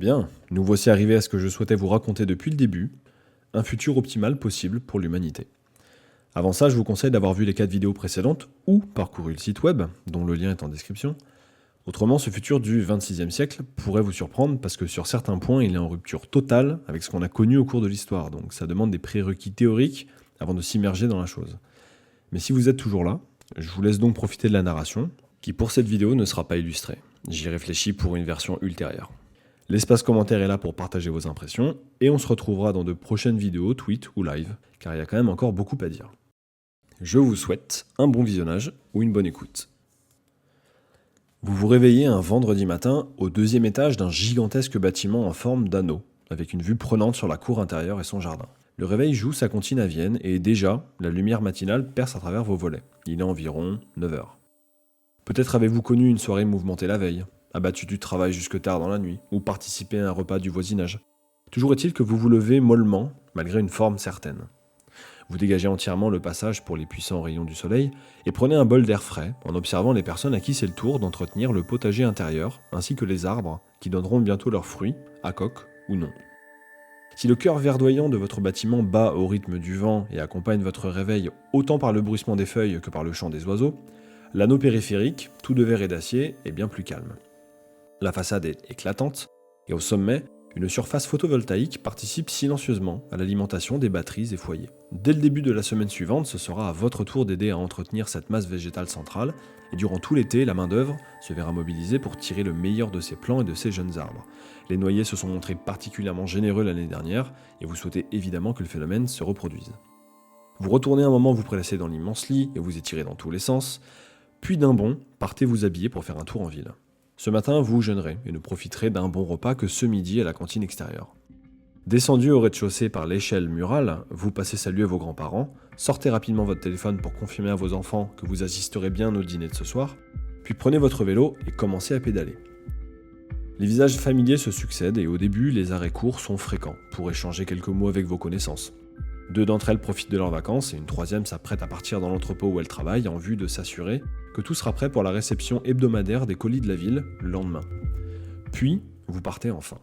Bien, nous voici arrivés à ce que je souhaitais vous raconter depuis le début, un futur optimal possible pour l'humanité. Avant ça, je vous conseille d'avoir vu les 4 vidéos précédentes ou parcouru le site web, dont le lien est en description. Autrement, ce futur du 26e siècle pourrait vous surprendre parce que sur certains points, il est en rupture totale avec ce qu'on a connu au cours de l'histoire, donc ça demande des prérequis théoriques avant de s'immerger dans la chose. Mais si vous êtes toujours là, je vous laisse donc profiter de la narration, qui pour cette vidéo ne sera pas illustrée. J'y réfléchis pour une version ultérieure. L'espace commentaire est là pour partager vos impressions, et on se retrouvera dans de prochaines vidéos, tweets ou live, car il y a quand même encore beaucoup à dire. Je vous souhaite un bon visionnage ou une bonne écoute. Vous vous réveillez un vendredi matin au 2e étage d'un gigantesque bâtiment en forme d'anneau, avec une vue prenante sur la cour intérieure et son jardin. Le réveil joue sa comptine à Vienne et déjà, la lumière matinale perce à travers vos volets. Il est environ 9h. Peut-être avez-vous connu une soirée mouvementée la veille, abattu du travail jusque tard dans la nuit, ou participé à un repas du voisinage. Toujours est-il que vous vous levez mollement, malgré une forme certaine. Vous dégagez entièrement le passage pour les puissants rayons du soleil et prenez un bol d'air frais en observant les personnes à qui c'est le tour d'entretenir le potager intérieur ainsi que les arbres qui donneront bientôt leurs fruits, à coque ou non. Si le cœur verdoyant de votre bâtiment bat au rythme du vent et accompagne votre réveil autant par le bruissement des feuilles que par le chant des oiseaux, l'anneau périphérique, tout de verre et d'acier, est bien plus calme. La façade est éclatante et au sommet, une surface photovoltaïque participe silencieusement à l'alimentation des batteries et foyers. Dès le début de la semaine suivante, ce sera à votre tour d'aider à entretenir cette masse végétale centrale, et durant tout l'été, la main-d'œuvre se verra mobilisée pour tirer le meilleur de ses plants et de ses jeunes arbres. Les noyers se sont montrés particulièrement généreux l'année dernière, et vous souhaitez évidemment que le phénomène se reproduise. Vous retournez un moment vous prélasser dans l'immense lit et vous étirez dans tous les sens, puis d'un bond, partez vous habiller pour faire un tour en ville. Ce matin, vous jeûnerez et ne profiterez d'un bon repas que ce midi à la cantine extérieure. Descendu au rez-de-chaussée par l'échelle murale, vous passez saluer vos grands-parents, sortez rapidement votre téléphone pour confirmer à vos enfants que vous assisterez bien au dîner de ce soir, puis prenez votre vélo et commencez à pédaler. Les visages familiers se succèdent et au début, les arrêts courts sont fréquents pour échanger quelques mots avec vos connaissances. 2 d'entre elles profitent de leurs vacances et une 3e s'apprête à partir dans l'entrepôt où elle travaille en vue de s'assurer que tout sera prêt pour la réception hebdomadaire des colis de la ville le lendemain. Puis, vous partez enfin.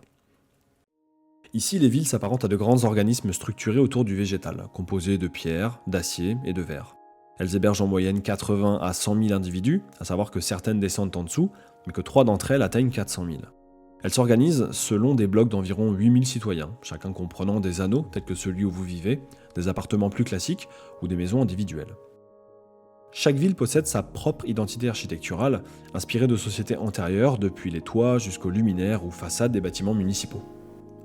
Ici, les villes s'apparentent à de grands organismes structurés autour du végétal, composés de pierre, d'acier et de verre. Elles hébergent en moyenne 80 à 100 000 individus, à savoir que certaines descendent en dessous, mais que 3 d'entre elles atteignent 400 000. Elles s'organisent selon des blocs d'environ 8000 citoyens, chacun comprenant des anneaux tels que celui où vous vivez, des appartements plus classiques ou des maisons individuelles. Chaque ville possède sa propre identité architecturale, inspirée de sociétés antérieures depuis les toits jusqu'aux luminaires ou façades des bâtiments municipaux.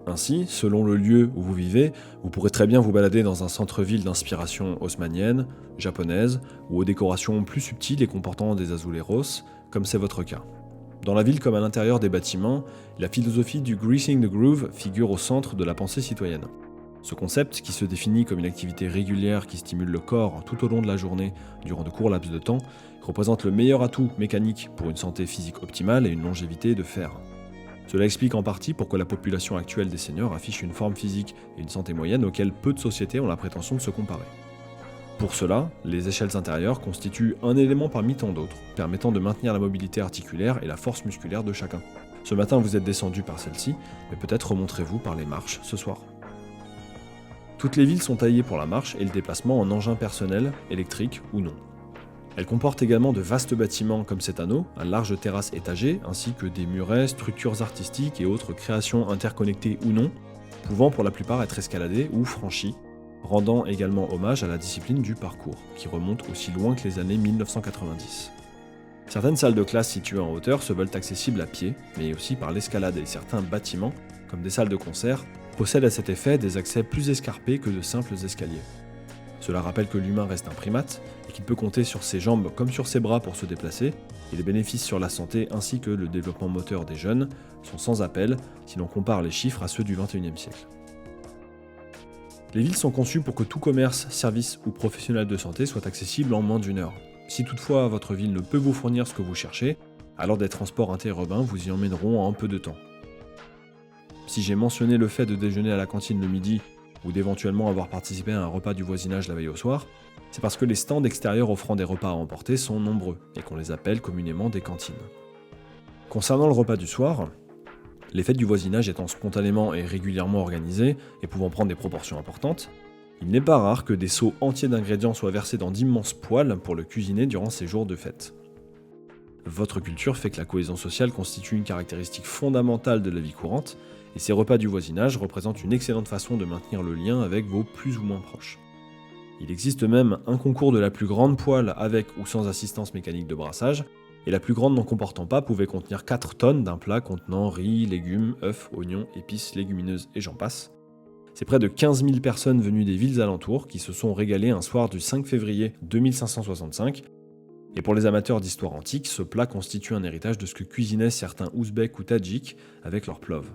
Ainsi, selon le lieu où vous vivez, vous pourrez très bien vous balader dans un centre-ville d'inspiration haussmannienne, japonaise ou aux décorations plus subtiles et comportant des azuleros, comme c'est votre cas. Dans la ville comme à l'intérieur des bâtiments, la philosophie du Greasing the Groove figure au centre de la pensée citoyenne. Ce concept, qui se définit comme une activité régulière qui stimule le corps tout au long de la journée durant de courts laps de temps, représente le meilleur atout mécanique pour une santé physique optimale et une longévité de fer. Cela explique en partie pourquoi la population actuelle des seniors affiche une forme physique et une santé moyenne auxquelles peu de sociétés ont la prétention de se comparer. Pour cela, les échelles intérieures constituent un élément parmi tant d'autres, permettant de maintenir la mobilité articulaire et la force musculaire de chacun. Ce matin, vous êtes descendu par celle-ci, mais peut-être remonterez-vous par les marches ce soir. Toutes les villes sont taillées pour la marche et le déplacement en engins personnels, électriques ou non. Elles comportent également de vastes bâtiments comme cet anneau, à larges terrasses étagées, ainsi que des murets, structures artistiques et autres créations interconnectées ou non, pouvant pour la plupart être escaladées ou franchies, rendant également hommage à la discipline du parcours, qui remonte aussi loin que les années 1990. Certaines salles de classe situées en hauteur se veulent accessibles à pied, mais aussi par l'escalade, et certains bâtiments, comme des salles de concert, possèdent à cet effet des accès plus escarpés que de simples escaliers. Cela rappelle que l'humain reste un primate, et qu'il peut compter sur ses jambes comme sur ses bras pour se déplacer, et les bénéfices sur la santé ainsi que le développement moteur des jeunes sont sans appel si l'on compare les chiffres à ceux du XXIe siècle. Les villes sont conçues pour que tout commerce, service ou professionnel de santé soit accessible en moins d'1 heure. Si toutefois votre ville ne peut vous fournir ce que vous cherchez, alors des transports interurbains vous y emmèneront en un peu de temps. Si j'ai mentionné le fait de déjeuner à la cantine le midi ou d'éventuellement avoir participé à un repas du voisinage la veille au soir, c'est parce que les stands extérieurs offrant des repas à emporter sont nombreux et qu'on les appelle communément des cantines. Concernant le repas du soir, Les fêtes du voisinage étant spontanément et régulièrement organisées et pouvant prendre des proportions importantes, il n'est pas rare que des seaux entiers d'ingrédients soient versés dans d'immenses poêles pour le cuisiner durant ces jours de fête. Votre culture fait que la cohésion sociale constitue une caractéristique fondamentale de la vie courante, et ces repas du voisinage représentent une excellente façon de maintenir le lien avec vos plus ou moins proches. Il existe même un concours de la plus grande poêle avec ou sans assistance mécanique de brassage, et la plus grande n'en comportant pas pouvait contenir 4 tonnes d'un plat contenant riz, légumes, œufs, oignons, épices, légumineuses et j'en passe. C'est près de 15 000 personnes venues des villes alentours qui se sont régalées un soir du 5 février 2565. Et pour les amateurs d'histoire antique, ce plat constitue un héritage de ce que cuisinaient certains ouzbeks ou tadjiks avec leur plov.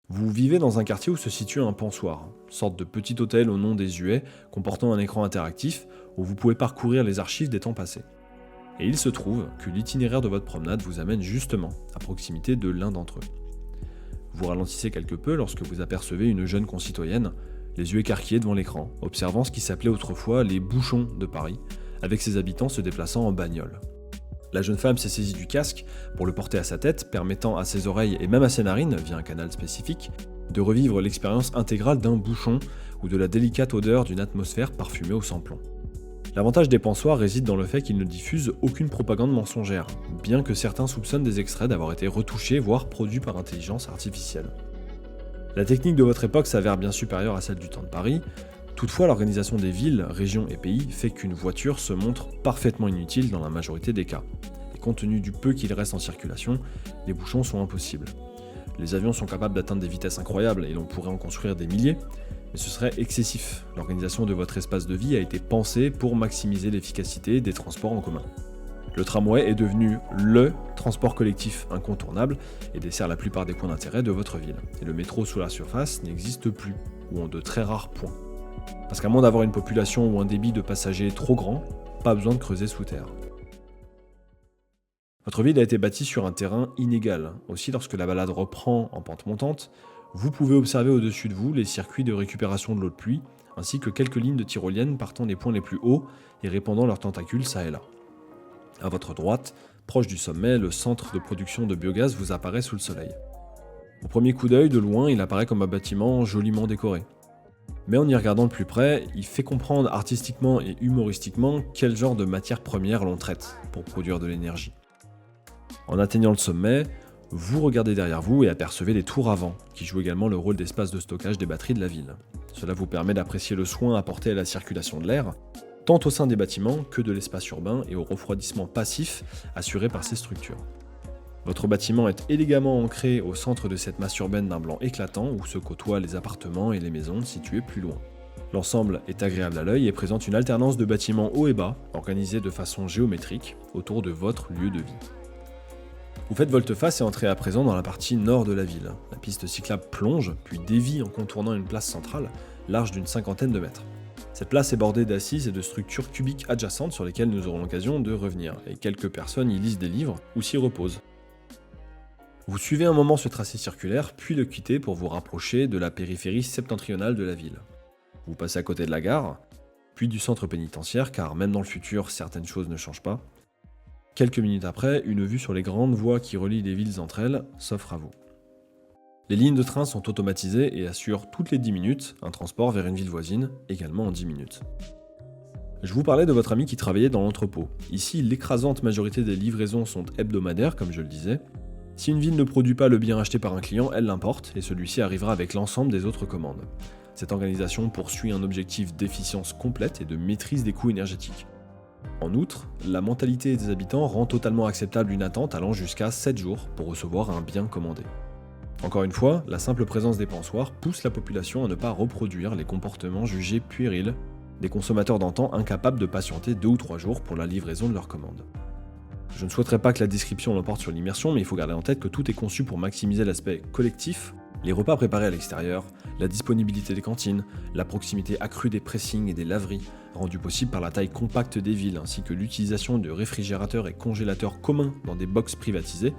Vous vivez dans un quartier où se situe un pansoir, sorte de petit hôtel au nom désuet, comportant un écran interactif où vous pouvez parcourir les archives des temps passés. Et il se trouve que l'itinéraire de votre promenade vous amène justement à proximité de l'un d'entre eux. Vous ralentissez quelque peu lorsque vous apercevez une jeune concitoyenne, les yeux écarquillés devant l'écran, observant ce qui s'appelait autrefois les bouchons de Paris, avec ses habitants se déplaçant en bagnole. La jeune femme s'est saisie du casque pour le porter à sa tête, permettant à ses oreilles et même à ses narines, via un canal spécifique, de revivre l'expérience intégrale d'un bouchon ou de la délicate odeur d'une atmosphère parfumée au sans-plomb. L'avantage des pansoirs réside dans le fait qu'ils ne diffusent aucune propagande mensongère, bien que certains soupçonnent des extraits d'avoir été retouchés, voire produits par intelligence artificielle. La technique de votre époque s'avère bien supérieure à celle du temps de Paris. Toutefois, l'organisation des villes, régions et pays fait qu'une voiture se montre parfaitement inutile dans la majorité des cas. Et compte tenu du peu qu'il reste en circulation, les bouchons sont impossibles. Les avions sont capables d'atteindre des vitesses incroyables et l'on pourrait en construire des milliers, mais ce serait excessif. L'organisation de votre espace de vie a été pensée pour maximiser l'efficacité des transports en commun. Le tramway est devenu LE transport collectif incontournable et dessert la plupart des points d'intérêt de votre ville. Et le métro sous la surface n'existe plus, ou en de très rares points. Parce qu'à moins d'avoir une population ou un débit de passagers trop grand, pas besoin de creuser sous terre. Votre ville a été bâtie sur un terrain inégal. Aussi, lorsque la balade reprend en pente montante, vous pouvez observer au-dessus de vous les circuits de récupération de l'eau de pluie, ainsi que quelques lignes de tyroliennes partant des points les plus hauts et répandant leurs tentacules çà et là. À votre droite, proche du sommet, le centre de production de biogaz vous apparaît sous le soleil. Au premier coup d'œil, de loin, il apparaît comme un bâtiment joliment décoré. Mais en y regardant de plus près, il fait comprendre artistiquement et humoristiquement quel genre de matière première l'on traite pour produire de l'énergie. En atteignant le sommet, vous regardez derrière vous et apercevez les tours avant, qui jouent également le rôle d'espace de stockage des batteries de la ville. Cela vous permet d'apprécier le soin apporté à la circulation de l'air, tant au sein des bâtiments que de l'espace urbain et au refroidissement passif assuré par ces structures. Votre bâtiment est élégamment ancré au centre de cette masse urbaine d'un blanc éclatant où se côtoient les appartements et les maisons situés plus loin. L'ensemble est agréable à l'œil et présente une alternance de bâtiments hauts et bas, organisés de façon géométrique autour de votre lieu de vie. Vous faites volte-face et entrez à présent dans la partie nord de la ville. La piste cyclable plonge, puis dévie en contournant une place centrale, large d'une 50aine de mètres. Cette place est bordée d'assises et de structures cubiques adjacentes sur lesquelles nous aurons l'occasion de revenir, et quelques personnes y lisent des livres ou s'y reposent. Vous suivez un moment ce tracé circulaire, puis le quittez pour vous rapprocher de la périphérie septentrionale de la ville. Vous passez à côté de la gare, puis du centre pénitentiaire, car même dans le futur, certaines choses ne changent pas. Quelques minutes après, une vue sur les grandes voies qui relient les villes entre elles s'offre à vous. Les lignes de train sont automatisées et assurent toutes les 10 minutes un transport vers une ville voisine, également en 10 minutes. Je vous parlais de votre ami qui travaillait dans l'entrepôt. Ici, l'écrasante majorité des livraisons sont hebdomadaires, comme je le disais. Si une ville ne produit pas le bien acheté par un client, elle l'importe, et celui-ci arrivera avec l'ensemble des autres commandes. Cette organisation poursuit un objectif d'efficience complète et de maîtrise des coûts énergétiques. En outre, la mentalité des habitants rend totalement acceptable une attente allant jusqu'à 7 jours pour recevoir un bien commandé. Encore une fois, la simple présence des pansoirs pousse la population à ne pas reproduire les comportements jugés puérils des consommateurs d'antan incapables de patienter 2 ou 3 jours pour la livraison de leur commande. Je ne souhaiterais pas que la description l'emporte sur l'immersion, mais il faut garder en tête que tout est conçu pour maximiser l'aspect collectif, les repas préparés à l'extérieur, la disponibilité des cantines, la proximité accrue des pressings et des laveries, rendue possible par la taille compacte des villes, ainsi que l'utilisation de réfrigérateurs et congélateurs communs dans des box privatisés,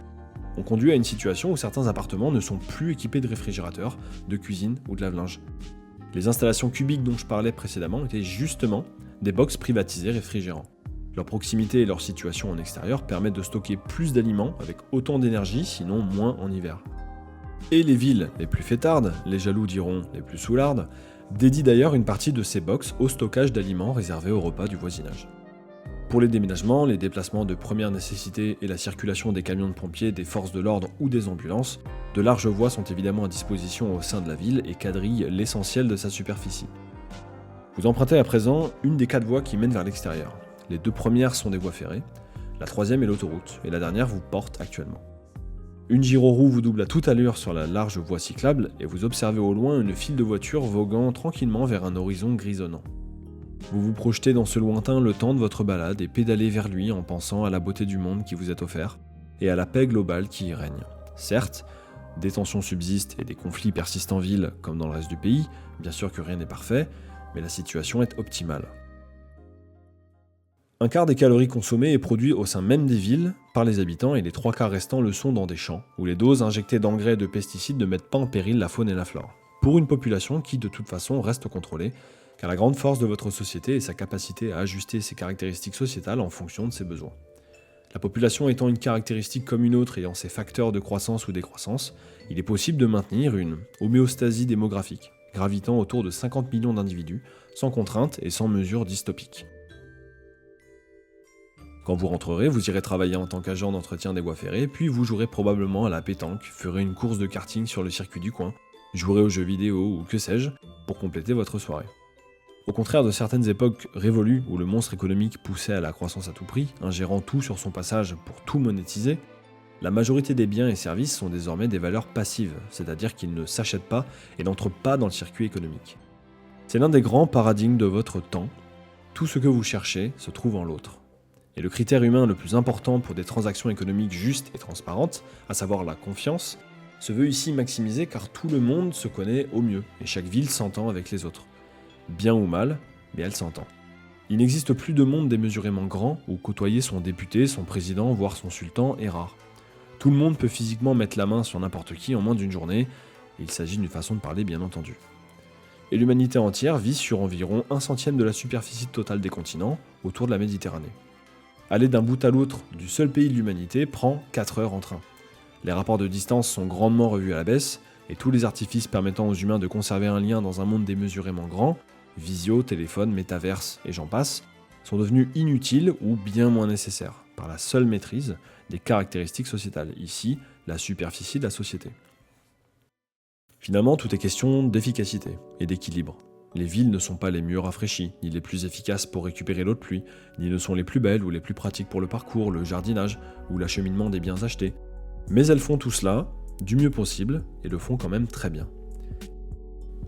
ont conduit à une situation où certains appartements ne sont plus équipés de réfrigérateurs, de cuisine ou de lave-linge. Les installations cubiques dont je parlais précédemment étaient justement des box privatisés réfrigérants. Leur proximité et leur situation en extérieur permettent de stocker plus d'aliments avec autant d'énergie, sinon moins en hiver. Et les villes les plus fêtardes, les jaloux diront les plus soulardes, dédient d'ailleurs une partie de ces box au stockage d'aliments réservés aux repas du voisinage. Pour les déménagements, les déplacements de première nécessité et la circulation des camions de pompiers, des forces de l'ordre ou des ambulances, de larges voies sont évidemment à disposition au sein de la ville et quadrillent l'essentiel de sa superficie. Vous empruntez à présent une des 4 voies qui mènent vers l'extérieur. Les 2 premières sont des voies ferrées, la 3e est l'autoroute, et la dernière vous porte actuellement. Une gyroroue vous double à toute allure sur la large voie cyclable et vous observez au loin une file de voitures voguant tranquillement vers un horizon grisonnant. Vous vous projetez dans ce lointain le temps de votre balade et pédalez vers lui en pensant à la beauté du monde qui vous est offert et à la paix globale qui y règne. Certes, des tensions subsistent et des conflits persistent en ville comme dans le reste du pays, bien sûr que rien n'est parfait, mais la situation est optimale. Un quart des calories consommées est produit au sein même des villes par les habitants et les 3 quarts restants le sont dans des champs, où les doses injectées d'engrais et de pesticides ne mettent pas en péril la faune et la flore. Pour une population qui de toute façon reste contrôlée, car la grande force de votre société est sa capacité à ajuster ses caractéristiques sociétales en fonction de ses besoins. La population étant une caractéristique comme une autre ayant ses facteurs de croissance ou décroissance, il est possible de maintenir une homéostasie démographique, gravitant autour de 50 millions d'individus, sans contrainte et sans mesures dystopiques. Quand vous rentrerez, vous irez travailler en tant qu'agent d'entretien des voies ferrées, puis vous jouerez probablement à la pétanque, ferez une course de karting sur le circuit du coin, jouerez aux jeux vidéo ou que sais-je, pour compléter votre soirée. Au contraire de certaines époques révolues où le monstre économique poussait à la croissance à tout prix, ingérant tout sur son passage pour tout monétiser, la majorité des biens et services sont désormais des valeurs passives, c'est-à-dire qu'ils ne s'achètent pas et n'entrent pas dans le circuit économique. C'est l'un des grands paradigmes de votre temps, tout ce que vous cherchez se trouve en l'autre. Et le critère humain le plus important pour des transactions économiques justes et transparentes, à savoir la confiance, se veut ici maximisé car tout le monde se connaît au mieux et chaque ville s'entend avec les autres. Bien ou mal, mais elle s'entend. Il n'existe plus de monde démesurément grand où côtoyer son député, son président, voire son sultan est rare. Tout le monde peut physiquement mettre la main sur n'importe qui en moins d'une journée, et il s'agit d'une façon de parler bien entendu. Et l'humanité entière vit sur environ 1/100 de la superficie totale des continents, autour de la Méditerranée. Aller d'un bout à l'autre du seul pays de l'humanité prend 4 heures en train. Les rapports de distance sont grandement revus à la baisse, et tous les artifices permettant aux humains de conserver un lien dans un monde démesurément grand, visio, téléphone, métaverse et j'en passe, sont devenus inutiles ou bien moins nécessaires, par la seule maîtrise des caractéristiques sociétales, ici la superficie de la société. Finalement, tout est question d'efficacité et d'équilibre. Les villes ne sont pas les mieux rafraîchies, ni les plus efficaces pour récupérer l'eau de pluie, ni ne sont les plus belles ou les plus pratiques pour le parcours, le jardinage ou l'acheminement des biens achetés. Mais elles font tout cela du mieux possible et le font quand même très bien.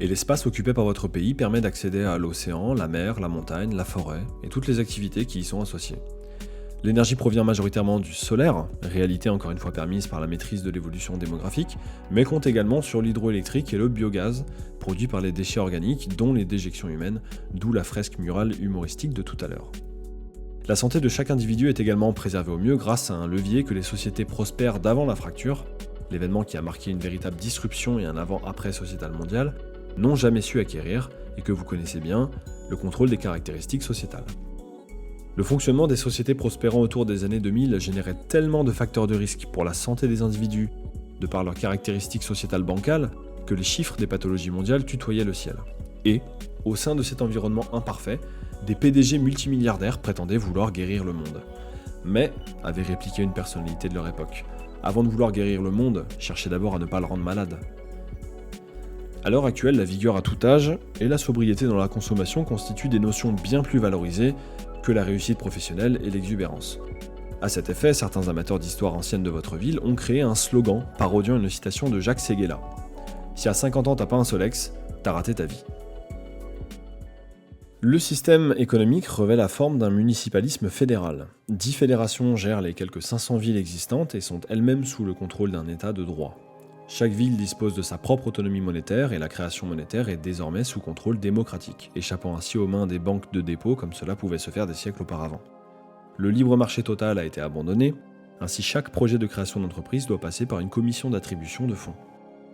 Et l'espace occupé par votre pays permet d'accéder à l'océan, la mer, la montagne, la forêt et toutes les activités qui y sont associées. L'énergie provient majoritairement du solaire, réalité encore une fois permise par la maîtrise de l'évolution démographique, mais compte également sur l'hydroélectrique et le biogaz, produit par les déchets organiques, dont les déjections humaines, d'où la fresque murale humoristique de tout à l'heure. La santé de chaque individu est également préservée au mieux grâce à un levier que les sociétés prospères d'avant la fracture, l'événement qui a marqué une véritable disruption et un avant-après sociétal mondial, n'ont jamais su acquérir, et que vous connaissez bien, le contrôle des caractéristiques sociétales. Le fonctionnement des sociétés prospérant autour des années 2000 générait tellement de facteurs de risque pour la santé des individus, de par leurs caractéristiques sociétales bancales, que les chiffres des pathologies mondiales tutoyaient le ciel. Et, au sein de cet environnement imparfait, des PDG multimilliardaires prétendaient vouloir guérir le monde. Mais, avait répliqué une personnalité de leur époque, avant de vouloir guérir le monde, cherchez d'abord à ne pas le rendre malade. À l'heure actuelle, la vigueur à tout âge et la sobriété dans la consommation constituent des notions bien plus valorisées que la réussite professionnelle et l'exubérance. À cet effet, certains amateurs d'histoire ancienne de votre ville ont créé un slogan parodiant une citation de Jacques Séguéla. « Si à 50 ans t'as pas un Solex, t'as raté ta vie ». Le système économique revêt la forme d'un municipalisme fédéral. 10 fédérations gèrent les quelques 500 villes existantes et sont elles-mêmes sous le contrôle d'un État de droit. Chaque ville dispose de sa propre autonomie monétaire et la création monétaire est désormais sous contrôle démocratique, échappant ainsi aux mains des banques de dépôt comme cela pouvait se faire des siècles auparavant. Le libre marché total a été abandonné, ainsi chaque projet de création d'entreprise doit passer par une commission d'attribution de fonds.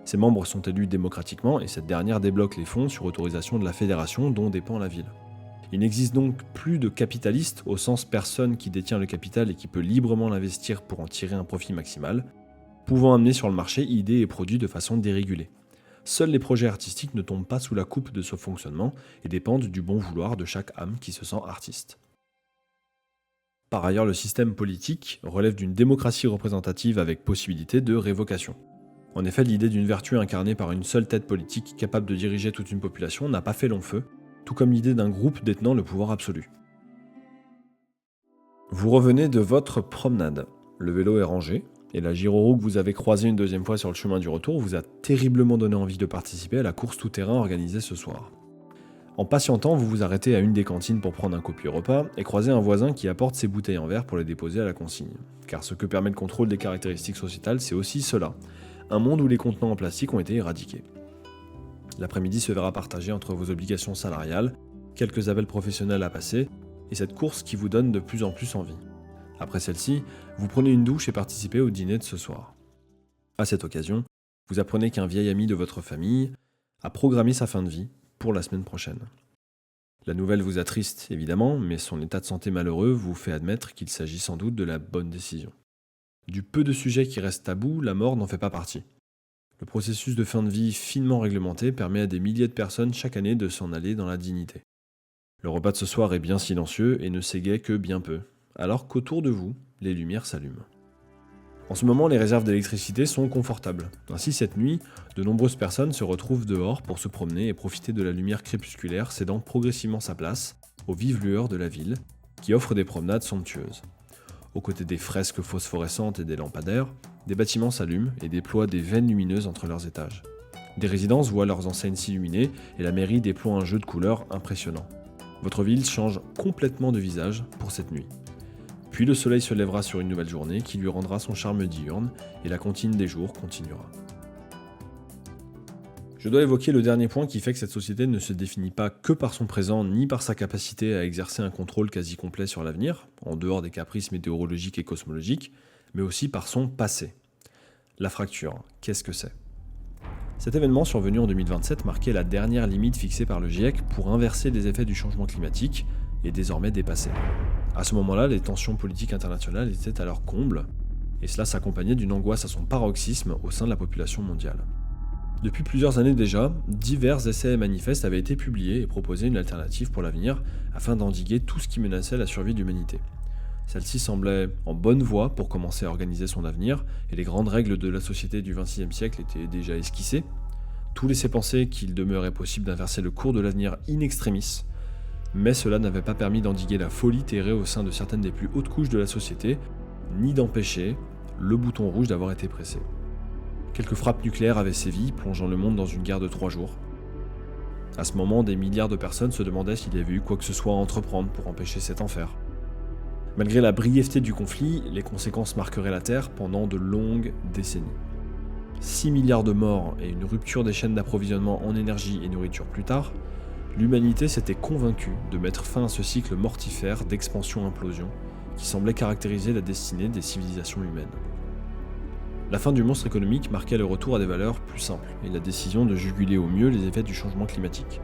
Ses membres sont élus démocratiquement et cette dernière débloque les fonds sur autorisation de la fédération dont dépend la ville. Il n'existe donc plus de capitaliste au sens personne qui détient le capital et qui peut librement l'investir pour en tirer un profit maximal, pouvant amener sur le marché idées et produits de façon dérégulée. Seuls les projets artistiques ne tombent pas sous la coupe de ce fonctionnement et dépendent du bon vouloir de chaque âme qui se sent artiste. Par ailleurs, le système politique relève d'une démocratie représentative avec possibilité de révocation. En effet, l'idée d'une vertu incarnée par une seule tête politique capable de diriger toute une population n'a pas fait long feu, tout comme l'idée d'un groupe détenant le pouvoir absolu. Vous revenez de votre promenade. Le vélo est rangé, et la gyroroue que vous avez croisée une deuxième fois sur le chemin du retour vous a terriblement donné envie de participer à la course tout-terrain organisée ce soir. En patientant, vous vous arrêtez à une des cantines pour prendre un copieux repas et croisez un voisin qui apporte ses bouteilles en verre pour les déposer à la consigne. Car ce que permet le contrôle des caractéristiques sociétales, c'est aussi cela, un monde où les contenants en plastique ont été éradiqués. L'après-midi se verra partagé entre vos obligations salariales, quelques appels professionnels à passer, et cette course qui vous donne de plus en plus envie. Après celle-ci, vous prenez une douche et participez au dîner de ce soir. À cette occasion, vous apprenez qu'un vieil ami de votre famille a programmé sa fin de vie pour la semaine prochaine. La nouvelle vous attriste évidemment, mais son état de santé malheureux vous fait admettre qu'il s'agit sans doute de la bonne décision. Du peu de sujets qui restent tabous, la mort n'en fait pas partie. Le processus de fin de vie finement réglementé permet à des milliers de personnes chaque année de s'en aller dans la dignité. Le repas de ce soir est bien silencieux et ne s'égaye que bien peu, alors qu'autour de vous, les lumières s'allument. En ce moment, les réserves d'électricité sont confortables. Ainsi, cette nuit, de nombreuses personnes se retrouvent dehors pour se promener et profiter de la lumière crépusculaire cédant progressivement sa place aux vives lueurs de la ville, qui offrent des promenades somptueuses. Aux côtés des fresques phosphorescentes et des lampadaires, des bâtiments s'allument et déploient des veines lumineuses entre leurs étages. Des résidences voient leurs enseignes s'illuminer et la mairie déploie un jeu de couleurs impressionnant. Votre ville change complètement de visage pour cette nuit. Puis le soleil se lèvera sur une nouvelle journée qui lui rendra son charme diurne et la comptine des jours continuera. Je dois évoquer le dernier point qui fait que cette société ne se définit pas que par son présent ni par sa capacité à exercer un contrôle quasi complet sur l'avenir, en dehors des caprices météorologiques et cosmologiques, mais aussi par son passé. La fracture, qu'est-ce que c'est ? Cet événement survenu en 2027 marquait la dernière limite fixée par le GIEC pour inverser les effets du changement climatique et désormais dépassé. À ce moment-là, les tensions politiques internationales étaient à leur comble, et cela s'accompagnait d'une angoisse à son paroxysme au sein de la population mondiale. Depuis plusieurs années déjà, divers essais et manifestes avaient été publiés et proposaient une alternative pour l'avenir afin d'endiguer tout ce qui menaçait la survie de l'humanité. Celle-ci semblait en bonne voie pour commencer à organiser son avenir, et les grandes règles de la société du XXe siècle étaient déjà esquissées. Tout laissait penser qu'il demeurait possible d'inverser le cours de l'avenir in extremis, mais cela n'avait pas permis d'endiguer la folie terrée au sein de certaines des plus hautes couches de la société, ni d'empêcher le bouton rouge d'avoir été pressé. Quelques frappes nucléaires avaient sévi, plongeant le monde dans une guerre de 3 jours. À ce moment, des milliards de personnes se demandaient s'il y avait eu quoi que ce soit à entreprendre pour empêcher cet enfer. Malgré la brièveté du conflit, les conséquences marqueraient la Terre pendant de longues décennies. 6 milliards de morts et une rupture des chaînes d'approvisionnement en énergie et nourriture plus tard, l'humanité s'était convaincue de mettre fin à ce cycle mortifère d'expansion-implosion qui semblait caractériser la destinée des civilisations humaines. La fin du monstre économique marquait le retour à des valeurs plus simples et la décision de juguler au mieux les effets du changement climatique.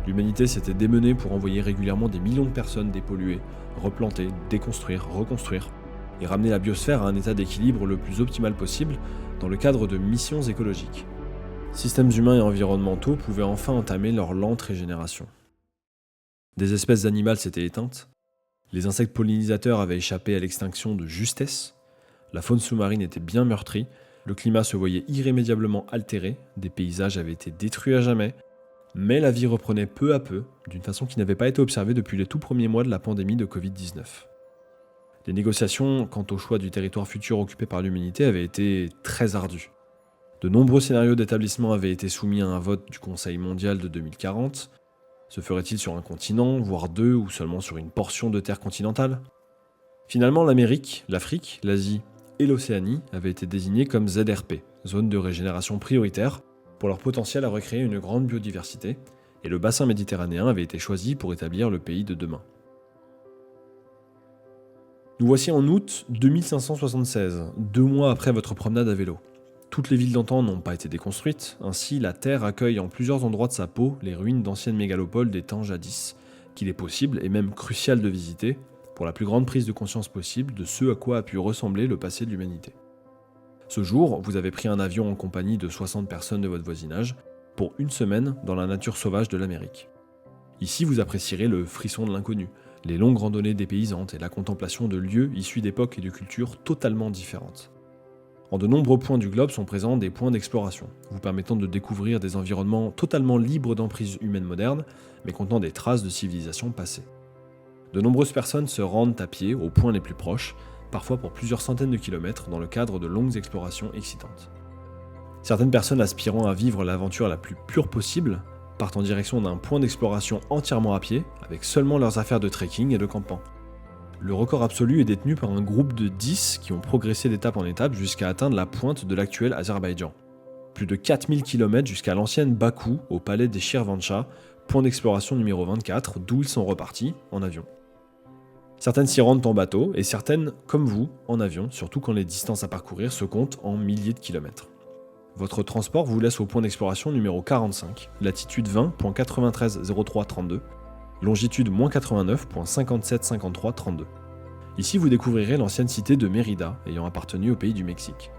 L'humanité s'était démenée pour envoyer régulièrement des millions de personnes dépolluer, replanter, déconstruire, reconstruire et ramener la biosphère à un état d'équilibre le plus optimal possible dans le cadre de missions écologiques. Systèmes humains et environnementaux pouvaient enfin entamer leur lente régénération. Des espèces animales s'étaient éteintes, les insectes pollinisateurs avaient échappé à l'extinction de justesse, la faune sous-marine était bien meurtrie, le climat se voyait irrémédiablement altéré, des paysages avaient été détruits à jamais, mais la vie reprenait peu à peu, d'une façon qui n'avait pas été observée depuis les tout premiers mois de la pandémie de Covid-19. Les négociations quant au choix du territoire futur occupé par l'humanité avaient été très ardues. De nombreux scénarios d'établissement avaient été soumis à un vote du Conseil mondial de 2040. Se ferait-il sur un continent, voire deux, ou seulement sur une portion de terre continentale ? Finalement, l'Amérique, l'Afrique, l'Asie et l'Océanie avaient été désignés comme ZRP, zone de régénération prioritaire, pour leur potentiel à recréer une grande biodiversité, et le bassin méditerranéen avait été choisi pour établir le pays de demain. Nous voici en août 2576, 2 mois après votre promenade à vélo. Toutes les villes d'antan n'ont pas été déconstruites, ainsi la Terre accueille en plusieurs endroits de sa peau les ruines d'anciennes mégalopoles des temps jadis, qu'il est possible et même crucial de visiter pour la plus grande prise de conscience possible de ce à quoi a pu ressembler le passé de l'humanité. Ce jour, vous avez pris un avion en compagnie de 60 personnes de votre voisinage pour une semaine dans la nature sauvage de l'Amérique. Ici, vous apprécierez le frisson de l'inconnu, les longues randonnées dépaysantes et la contemplation de lieux issus d'époques et de cultures totalement différentes. En de nombreux points du globe sont présents des points d'exploration, vous permettant de découvrir des environnements totalement libres d'emprise humaine moderne, mais contenant des traces de civilisation passée. De nombreuses personnes se rendent à pied aux points les plus proches, parfois pour plusieurs centaines de kilomètres dans le cadre de longues explorations excitantes. Certaines personnes aspirant à vivre l'aventure la plus pure possible partent en direction d'un point d'exploration entièrement à pied, avec seulement leurs affaires de trekking et de campement. Le record absolu est détenu par un groupe de 10 qui ont progressé d'étape en étape jusqu'à atteindre la pointe de l'actuel Azerbaïdjan. Plus de 4000 km jusqu'à l'ancienne Bakou, au palais des Shirvanshah, point d'exploration numéro 24, d'où ils sont repartis en avion. Certaines s'y rendent en bateau, et certaines, comme vous, en avion, surtout quand les distances à parcourir se comptent en milliers de kilomètres. Votre transport vous laisse au point d'exploration numéro 45, latitude 20.930332, longitude -89.575332. Ici, vous découvrirez l'ancienne cité de Mérida, ayant appartenu au pays du Mexique.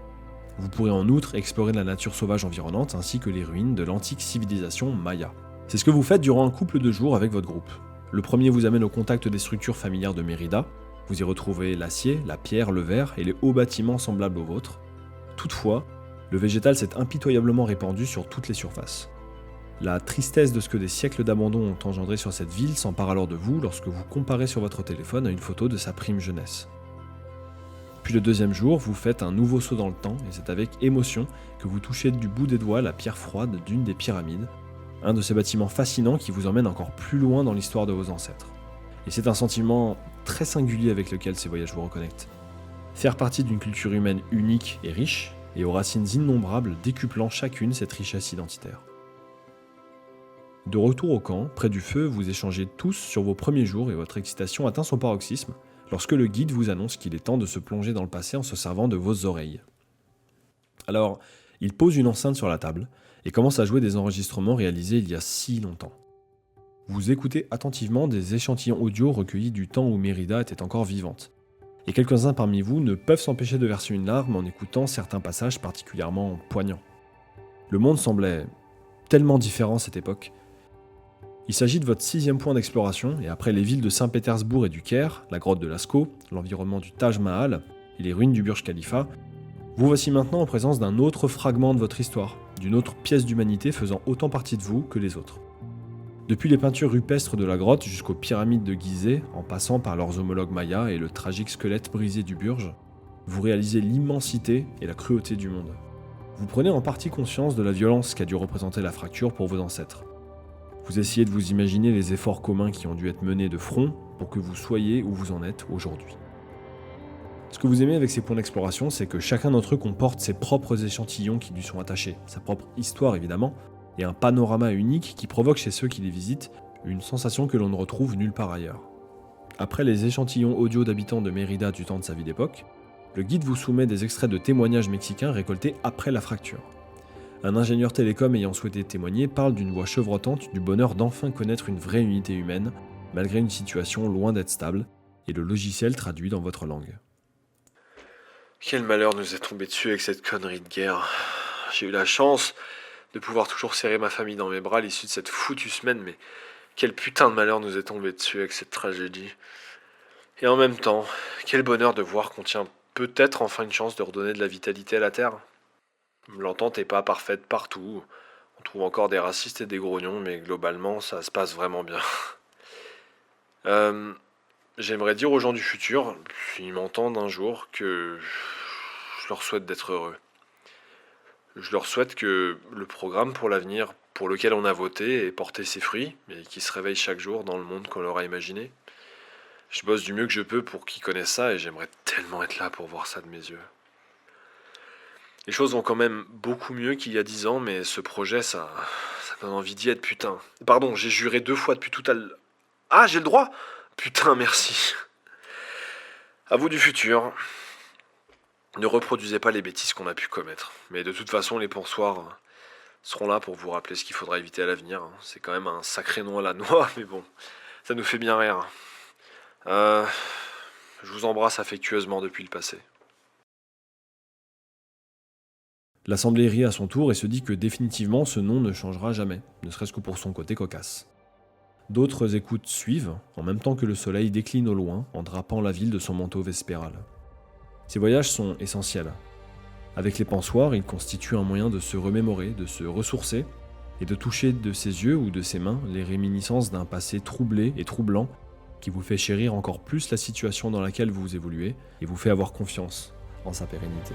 Vous pourrez en outre explorer la nature sauvage environnante ainsi que les ruines de l'antique civilisation Maya. C'est ce que vous faites durant un couple de jours avec votre groupe. Le premier vous amène au contact des structures familières de Mérida. Vous y retrouvez l'acier, la pierre, le verre et les hauts bâtiments semblables aux vôtres. Toutefois, le végétal s'est impitoyablement répandu sur toutes les surfaces. La tristesse de ce que des siècles d'abandon ont engendré sur cette ville s'empare alors de vous lorsque vous comparez sur votre téléphone à une photo de sa prime jeunesse. Puis le deuxième jour, vous faites un nouveau saut dans le temps et c'est avec émotion que vous touchez du bout des doigts la pierre froide d'une des pyramides, un de ces bâtiments fascinants qui vous emmène encore plus loin dans l'histoire de vos ancêtres. Et c'est un sentiment très singulier avec lequel ces voyages vous reconnectent. Faire partie d'une culture humaine unique et riche, et aux racines innombrables décuplant chacune cette richesse identitaire. De retour au camp, près du feu, vous échangez tous sur vos premiers jours et votre excitation atteint son paroxysme lorsque le guide vous annonce qu'il est temps de se plonger dans le passé en se servant de vos oreilles. Alors, il pose une enceinte sur la table et commence à jouer des enregistrements réalisés il y a si longtemps. Vous écoutez attentivement des échantillons audio recueillis du temps où Mérida était encore vivante. Et quelques-uns parmi vous ne peuvent s'empêcher de verser une larme en écoutant certains passages particulièrement poignants. Le monde semblait tellement différent à cette époque. Il s'agit de votre 6e point d'exploration, et après les villes de Saint-Pétersbourg et du Caire, la grotte de Lascaux, l'environnement du Taj Mahal et les ruines du Burj Khalifa, vous voici maintenant en présence d'un autre fragment de votre histoire, d'une autre pièce d'humanité faisant autant partie de vous que les autres. Depuis les peintures rupestres de la grotte jusqu'aux pyramides de Gizeh, en passant par leurs homologues mayas et le tragique squelette brisé du Burj, vous réalisez l'immensité et la cruauté du monde. Vous prenez en partie conscience de la violence qu'a dû représenter la fracture pour vos ancêtres. Vous essayez de vous imaginer les efforts communs qui ont dû être menés de front pour que vous soyez où vous en êtes aujourd'hui. Ce que vous aimez avec ces points d'exploration, c'est que chacun d'entre eux comporte ses propres échantillons qui lui sont attachés, sa propre histoire évidemment, et un panorama unique qui provoque chez ceux qui les visitent une sensation que l'on ne retrouve nulle part ailleurs. Après les échantillons audio d'habitants de Mérida du temps de sa vie d'époque, le guide vous soumet des extraits de témoignages mexicains récoltés après la fracture. Un ingénieur télécom ayant souhaité témoigner parle d'une voix chevrotante du bonheur d'enfin connaître une vraie unité humaine, malgré une situation loin d'être stable, et le logiciel traduit dans votre langue. Quel malheur nous est tombé dessus avec cette connerie de guerre. J'ai eu la chance de pouvoir toujours serrer ma famille dans mes bras à l'issue de cette foutue semaine, mais quel putain de malheur nous est tombé dessus avec cette tragédie. Et en même temps, quel bonheur de voir qu'on tient peut-être enfin une chance de redonner de la vitalité à la Terre. L'entente n'est pas parfaite partout, on trouve encore des racistes et des grognons, mais globalement ça se passe vraiment bien. J'aimerais dire aux gens du futur, s'ils m'entendent un jour, que je leur souhaite d'être heureux. Je leur souhaite que le programme pour l'avenir pour lequel on a voté ait porté ses fruits et qu'ils se réveillent chaque jour dans le monde qu'on leur a imaginé. Je bosse du mieux que je peux pour qu'ils connaissent ça et j'aimerais tellement être là pour voir ça de mes yeux. Les choses vont quand même beaucoup mieux qu'il y a 10 ans, mais ce projet, ça donne envie d'y être, putain. Pardon, j'ai juré 2 fois depuis tout à l'heure. Ah, j'ai le droit ? Putain, merci. À vous du futur. Ne reproduisez pas les bêtises qu'on a pu commettre. Mais de toute façon, les poursoirs seront là pour vous rappeler ce qu'il faudra éviter à l'avenir. C'est quand même un sacré nom à la noix, mais bon, Ça nous fait bien rire. Je vous embrasse affectueusement depuis le passé. L'Assemblée rit à son tour et se dit que définitivement ce nom ne changera jamais, ne serait-ce que pour son côté cocasse. D'autres écoutes suivent, en même temps que le soleil décline au loin en drapant la ville de son manteau vespéral. Ces voyages sont essentiels. Avec les pansoirs, ils constituent un moyen de se remémorer, de se ressourcer, et de toucher de ses yeux ou de ses mains les réminiscences d'un passé troublé et troublant qui vous fait chérir encore plus la situation dans laquelle vous évoluez et vous fait avoir confiance en sa pérennité.